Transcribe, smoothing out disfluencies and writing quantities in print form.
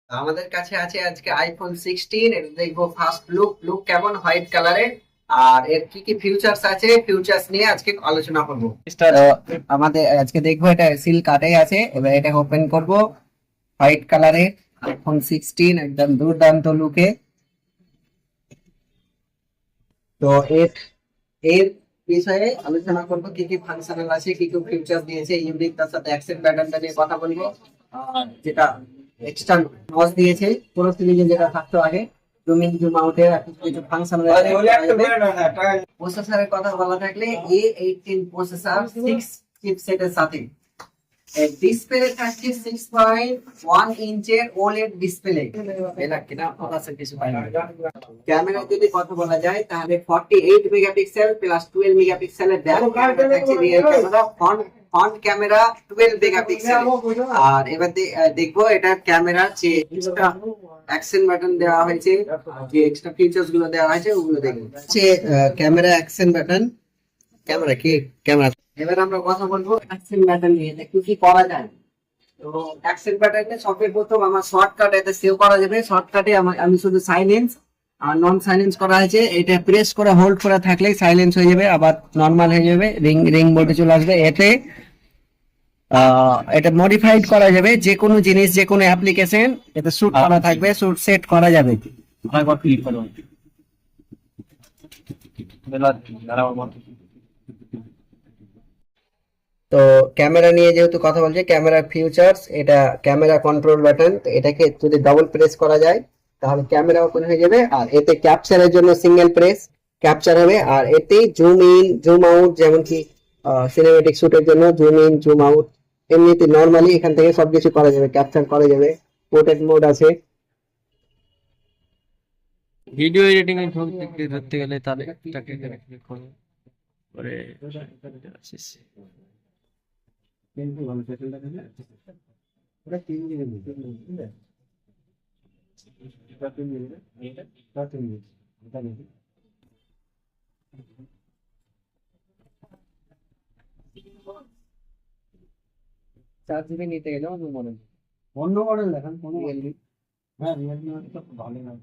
আমাদের কাছে আছে আজকে আইফোন 16। এটা দেখবো ফার্স্ট লুক কেমন হোয়াইট কালারের, আর এর কি কি ফিউচার্স আছে, ফিউচার্স নিয়ে আজকে আলোচনা করব। তো আমাদের আজকে দেখবো এটা সিল কাটাই আছে, এবার এটা ওপেন করব। হোয়াইট কালারের আইফোন 16 একদম দুর্দান্ত লুকে। তো এর এর বিষয়ে আলোচনা করব, কি কি ফাংশনাল আছে, কি কি ফিউচার দিয়েছে ইউনিক, তার সাথে অ্যাকসেন্ট প্যাটার্নটা নিয়ে কথা বলবো। আর যেটা এক্সট্রা নচ দিয়েছে পুরো সিরিজে যেটা থাকতো আগে, জুম ইন জুম আউটের কিছু ফাংশন, প্রসেসরের কথা বলা থাকলে A18 প্রসেসর 6 চিপসেটের সাথে ডিসপ্লে থাকছে 6.1 ইঞ্চের ওলেড ডিসপ্লে। এটা কিনা আছে কিছু পাই না। ক্যামেরা যদি কথা বলা যায় তাহলে 48 মেগাপিক্সেল প্লাস 12 মেগাপিক্সেলের ব্যাক ক্যামেরা থাকছে, rear camera, front camera 12 megapixel. আর এবার দেখবো এটা ক্যামেরার যে এক্সট্রা অ্যাকশন বাটন দেওয়া হয়েছে, যে এক্সট্রা ফিচার্স গুলো দেওয়া হয়েছে ওগুলো দেখবো। যে ক্যামেরা অ্যাকশন বাটন, ক্যামেরা কি ক্যামেরা। এবার আমরা কথা বলবো অ্যাকশন বাটন নিয়ে, যে কি কি করা যায়। তো অ্যাকশন বাটনে সর্বপ্রথম আমার শর্টকাট এতে সেভ করা যাবে। শর্টকাটে আমি শুধু সাইলেন্স আর নন সাইলেন্স করা হয়েছে, এটা প্রেস করে হোল্ড করা থাকলেই সাইলেন্স হয়ে যাবে, আবার নর্মাল হয়ে যাবে, রিং রিং মোডে চলে আসবে। এতে এটা মডিফাইড করা যাবে, যে কোনো জিনিস যে কোনো অ্যাপ্লিকেশন এতে শুট করা থাকবে, শুট সেট করা যাবে। তো ক্যামেরা নিয়ে যেহেতু কথা বলছে, ক্যামেরা ফিউচার্স, এটা ক্যামেরা কন্ট্রোল বাটন, তো এটাকে যদি ডবল প্রেস করা যায় তাহলে ক্যামেরা ওপেন হয়ে যাবে। আর এতে ক্যাপচারের জন্য সিঙ্গেল প্রেস ক্যাপচার হবে। আর এতে জুম ইন জুম আউট, যেমন কি সিনেমেটিক শুটের জন্য জুম ইন জুম আউট, এমনিতে নর্মালি এখান থেকে সবকিছু করা যাবে, ক্যাপচার করা যাবে। পোর্ট্রেট মোড আছে। ভিডিও এডিটিং এর ধরতে গেলে তাহলে এটাকে ক্লিক করব পরে আসিস। চার জিবি নিতে গেলে অন্য মডেল দেখান, কোনো রিয়েলমি। হ্যাঁ রিয়েলমি ভালো না।